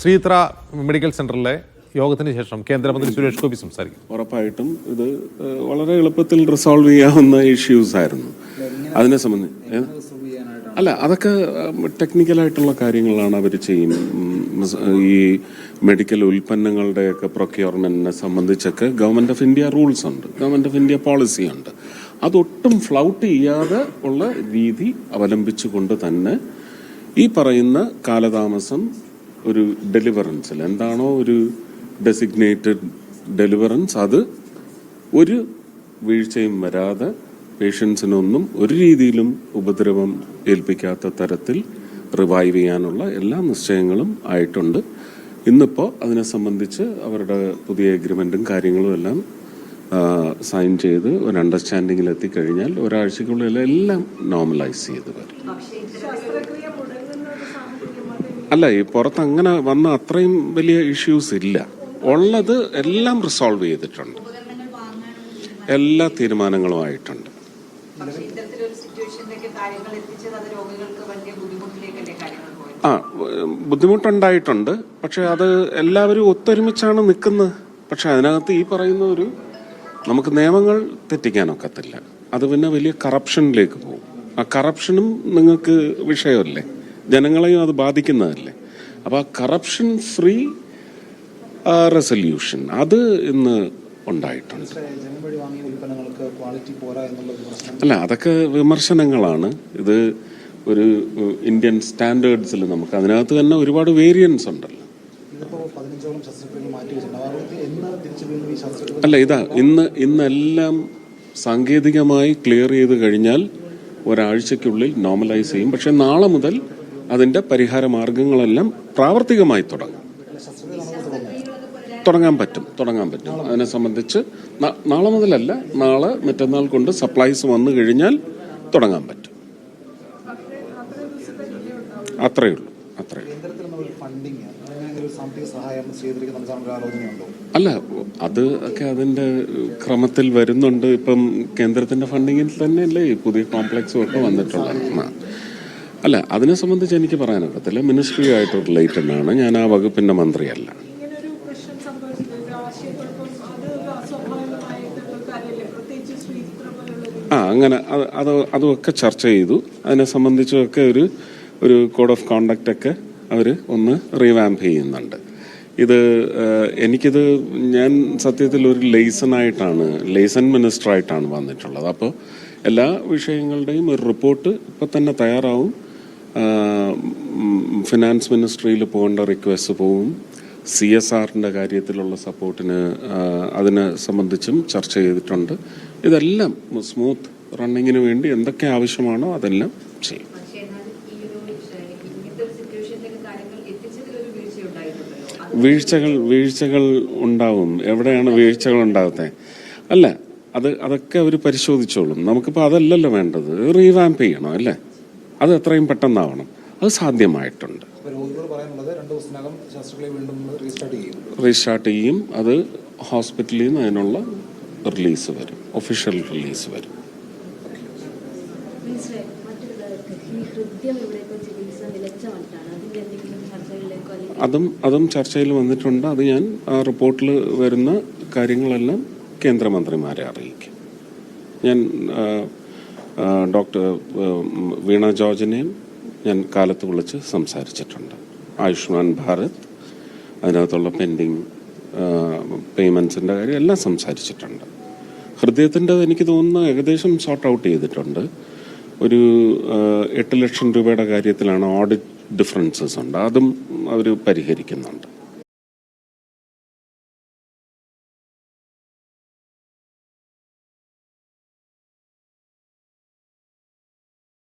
ശ്രീത്ര medical സെന്ററിലെ യോഗത്തിന് ശേഷം കേന്ദ്രമന്ത്രി സുരേഷ് ഗോപി സംസാരിക്കും. ഉറപ്പായിട്ടും ഇത് വളരെ എളുപ്പത്തിൽ റിസോൾവ് ചെയ്യാവുന്ന ഇഷ്യൂസ് ആയിരുന്നു. അതിനെ സംബന്ധിച്ച് അല്ല, അതൊക്കെ ടെക്നിക്കലായിട്ടുള്ള കാര്യങ്ങളാണ് അവർ ചെയ്യും. ഈ മെഡിക്കൽ ഉൽപ്പന്നങ്ങളുടെയൊക്കെ പ്രൊക്യൂർമെന്റിനെ സംബന്ധിച്ചൊക്കെ ഗവൺമെന്റ് ഓഫ് ഇന്ത്യ റൂൾസ് ഉണ്ട്, ഗവൺമെന്റ് ഓഫ് ഇന്ത്യ പോളിസി ഉണ്ട്. അതൊട്ടും ഫ്ലൗട്ട് ചെയ്യാതെ ഉള്ള രീതി അവലംബിച്ചുകൊണ്ട് തന്നെ ഈ പറയുന്ന കാലതാമസം ഒരു ഡെലിവറൻസിൽ എന്താണോ ഒരു ഡെസിഗ്നേറ്റഡ് ഡെലിവറൻസ്, അത് ഒരു വീഴ്ചയും വരാതെ പേഷ്യൻസിനൊന്നും ഒരു രീതിയിലും ഉപദ്രവം ഏൽപ്പിക്കാത്ത തരത്തിൽ റിവൈവ് ചെയ്യാനുള്ള എല്ലാ നിശ്ചയങ്ങളും ആയിട്ടുണ്ട്. ഇന്നിപ്പോൾ അതിനെ സംബന്ധിച്ച് അവരുടെ പുതിയ എഗ്രിമെന്റും കാര്യങ്ങളും എല്ലാം സൈൻ ചെയ്ത് ഒരു അണ്ടർസ്റ്റാൻഡിങ്ങിൽ എത്തിക്കഴിഞ്ഞാൽ ഒരാഴ്ചക്കുള്ളിൽ എല്ലാം നോർമലൈസ് ചെയ്ത് വരും. അല്ല, ഈ പുറത്ത് അങ്ങനെ വന്ന അത്രയും വലിയ ഇഷ്യൂസ് ഇല്ല. ഉള്ളത് എല്ലാം റിസോൾവ് ചെയ്തിട്ടുണ്ട്, എല്ലാ തീരുമാനങ്ങളുമായിട്ടുണ്ട്. ബുദ്ധിമുട്ടുണ്ടായിട്ടുണ്ട്. പക്ഷെ അത് എല്ലാവരും ഒത്തൊരുമിച്ചാണ് നിൽക്കുന്നത്. പക്ഷെ അതിനകത്ത് ഈ പറയുന്ന ഒരു നമുക്ക് നിയമങ്ങൾ തെറ്റിക്കാനൊക്കത്തില്ല. അത് പിന്നെ വലിയ കറപ്ഷനിലേക്ക് പോകും. ആ കറപ്ഷനും നിങ്ങൾക്ക് വിഷയമല്ലേ, ജനങ്ങളെയും അത് ബാധിക്കുന്നതല്ലേ. അപ്പോൾ ആ കറപ്ഷൻ ഫ്രീ റെസൊല്യൂഷൻ അത് ഇന്ന് ഉണ്ടായിട്ടുണ്ട്. അല്ല, അതൊക്കെ വിമർശനങ്ങളാണ്. ഇത് ഒരു ഇന്ത്യൻ സ്റ്റാൻഡേർഡ്സിൽ നമുക്ക് അതിനകത്ത് തന്നെ ഒരുപാട് വേരിയൻസ് ഉണ്ടല്ലോ. അല്ല, ഇന്നെല്ലാം സാങ്കേതികമായി ക്ലിയർ ചെയ്ത് കഴിഞ്ഞാൽ ഒരാഴ്ചക്കുള്ളിൽ നോർമലൈസ് ചെയ്യും. പക്ഷെ നാളെ മുതൽ അതിന്റെ പരിഹാര മാർഗങ്ങളെല്ലാം പ്രാവർത്തികമായി തുടങ്ങാൻ പറ്റും. അതിനെ സംബന്ധിച്ച് നാളെ മുതലല്ല, നാളെ മറ്റന്നാൾ കൊണ്ട് സപ്ലൈസ് വന്നു കഴിഞ്ഞാൽ തുടങ്ങാൻ പറ്റും. അത്രയേ ഉള്ളൂ. അല്ല, അത് ഒക്കെ അതിന്റെ ക്രമത്തിൽ വരുന്നുണ്ട്. ഇപ്പം കേന്ദ്രത്തിന്റെ ഫണ്ടിങ്ങിൽ തന്നെയല്ലേ ഈ പുതിയ കോംപ്ലക്സും ഒക്കെ വന്നിട്ടുള്ളത്. അല്ല, അതിനെ സംബന്ധിച്ച് എനിക്ക് പറയാനൊക്കത്തില്ല. മിനിസ്ട്രി ആയിട്ട് റിലേറ്റഡ് ആണ്. ഞാൻ ആ വകുപ്പിന്റെ മന്ത്രിയല്ല. അങ്ങനെ അതുമൊക്കെ ചർച്ച ചെയ്തു. അതിനെ സംബന്ധിച്ചൊക്കെ ഒരു കോഡ് ഓഫ് കോണ്ടക്റ്റ് ഒക്കെ അവർ ഒന്ന് റീവാമ്പ് ചെയ്യുന്നുണ്ട്. ഞാൻ സത്യത്തിൽ ഒരു ലേസൺ മിനിസ്റ്ററായിട്ടാണ് വന്നിട്ടുള്ളത്. അപ്പോൾ എല്ലാ വിഷയങ്ങളുടെയും ഒരു റിപ്പോർട്ട് ഇപ്പം തന്നെ തയ്യാറാവും. ഫിനാൻസ് മിനിസ്ട്രിയിൽ പോകേണ്ട റിക്വസ്റ്റ് പോവും. CSRന്റെ കാര്യത്തിലുള്ള സപ്പോർട്ടിന് അതിനെ സംബന്ധിച്ചും ചർച്ച ചെയ്തിട്ടുണ്ട്. ഇതെല്ലാം സ്മൂത്ത് റണ്ണിങ്ങിന് വേണ്ടി എന്തൊക്കെ ആവശ്യമാണോ അതെല്ലാം ചെയ്യും. വീഴ്ചകൾ ഉണ്ടാവും. എവിടെയാണ് വീഴ്ചകൾ ഉണ്ടാകുന്നത്? അല്ല, അതൊക്കെ അവർ പരിശോധിച്ചോളും. നമുക്കിപ്പോൾ അതല്ലല്ലോ വേണ്ടത്, റീവാമ്പ് ചെയ്യണം അല്ലേ. അത് എത്രയും പെട്ടെന്നാവണം. അത് സാധ്യമായിട്ടുണ്ട്. റീസ്റ്റാർട്ട് ചെയ്യും. അത് ഹോസ്പിറ്റലിൽ നിന്ന് അതിനുള്ള റിലീസ് വരും, ഒഫീഷ്യൽ റിലീസ് വരും. അതും ചർച്ചയിൽ വന്നിട്ടുണ്ട്. അത് ഞാൻ ആ റിപ്പോർട്ടിൽ വരുന്ന കാര്യങ്ങളെല്ലാം കേന്ദ്രമന്ത്രിമാരെ അറിയിക്കും. ഞാൻ ഡോക്ടർ വീണ ജോർജിനെയും ഞാൻ കാലത്ത് വിളിച്ച് സംസാരിച്ചിട്ടുണ്ട്. ആയുഷ്മാൻ ഭാരത്, അതിനകത്തുള്ള പെൻഡിങ് പേയ്മെൻറ്റ്സിൻ്റെ കാര്യം എല്ലാം സംസാരിച്ചിട്ടുണ്ട്. ഹൃദയത്തിൻ്റെ എനിക്ക് തോന്നുന്നു ഏകദേശം സോർട്ട് ഔട്ട് ചെയ്തിട്ടുണ്ട്. ഒരു 8 ലക്ഷം രൂപയുടെ കാര്യത്തിലാണ് ഓഡിറ്റ് ഡിഫറൻസസ് ഉണ്ട്, അതും അവർ പരിഹരിക്കുന്നുണ്ട്.